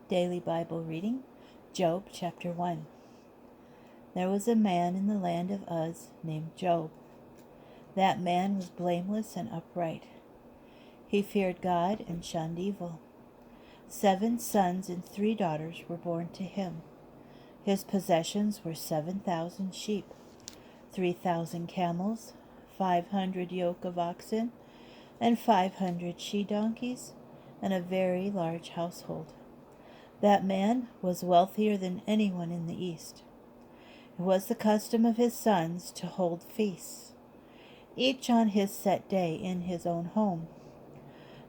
Daily Bible Reading, Job chapter 1. There was a man in the land of Uz named Job. That man was blameless and upright. He feared God and shunned evil. 7 sons and 3 daughters were born to him. His possessions were 7,000 sheep, 3,000 camels, 500 yoke of oxen, and 500 she-donkeys, and a very large household. That man was wealthier than anyone in the East. It was the custom of his sons to hold feasts, each on his set day in his own home.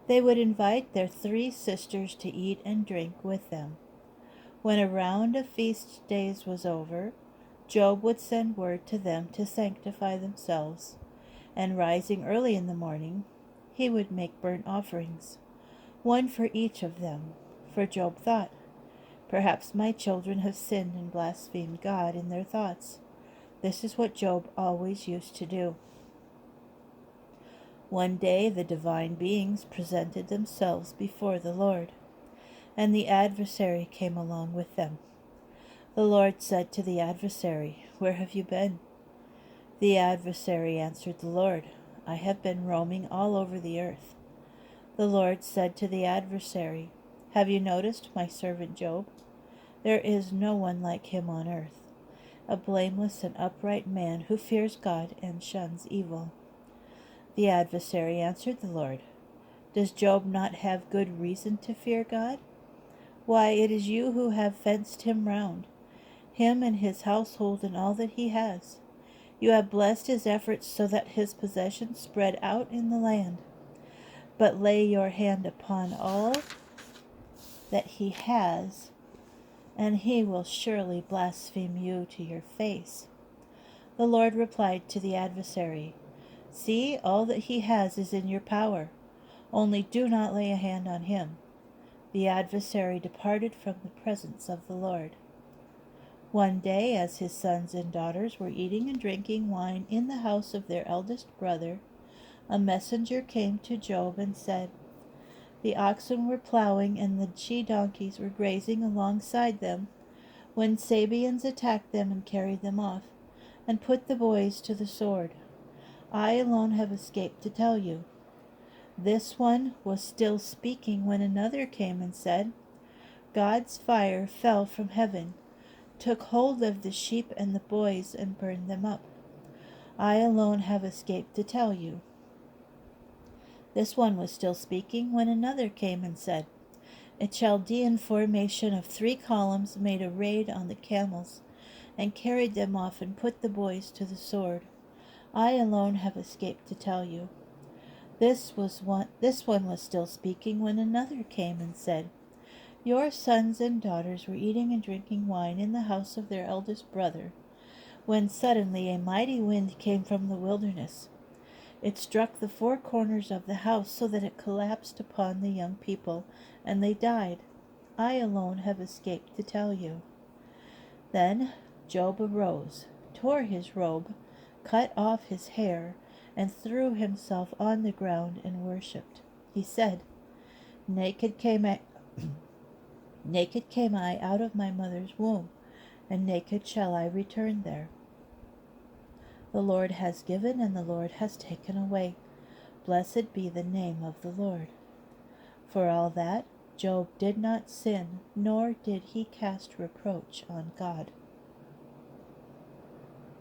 They would invite their 3 sisters to eat and drink with them. When a round of feast days was over, Job would send word to them to sanctify themselves, and rising early in the morning, he would make burnt offerings, one for each of them. For Job thought, "Perhaps my children have sinned and blasphemed God in their thoughts." This is what Job always used to do. One day the divine beings presented themselves before the Lord, and the adversary came along with them. The Lord said to the adversary, "Where have you been?" The adversary answered the Lord, "I have been roaming all over the earth." The Lord said to the adversary, "Have you noticed my servant Job? There is no one like him on earth, a blameless and upright man who fears God and shuns evil." The adversary answered the Lord, "Does Job not have good reason to fear God? Why, it is you who have fenced him round, him and his household and all that he has. You have blessed his efforts so that his possessions spread out in the land. But lay your hand upon all that he has, and he will surely blaspheme you to your face." The Lord replied to the adversary, "See, all that he has is in your power. Only do not lay a hand on him." The adversary departed from the presence of the Lord. One day, as his sons and daughters were eating and drinking wine in the house of their eldest brother, a messenger came to Job and said, "The oxen were plowing and the she-donkeys were grazing alongside them, when Sabeans attacked them and carried them off, and put the boys to the sword. I alone have escaped to tell you." This one was still speaking when another came and said, "God's fire fell from heaven, took hold of the sheep and the boys, and burned them up. I alone have escaped to tell you." This one was still speaking when another came and said, "A Chaldean formation of 3 columns made a raid on the camels, and carried them off and put the boys to the sword. I alone have escaped to tell you." This one was still speaking when another came and said, "Your sons and daughters were eating and drinking wine in the house of their eldest brother, when suddenly a mighty wind came from the wilderness. It struck the 4 corners of the house so that it collapsed upon the young people, and they died. I alone have escaped to tell you." Then Job arose, tore his robe, cut off his hair, and threw himself on the ground and worshipped. He said, "Naked came I, naked came I out of my mother's womb, and naked shall I return there. The Lord has given, and the Lord has taken away. Blessed be the name of the Lord." For all that, Job did not sin, nor did he cast reproach on God.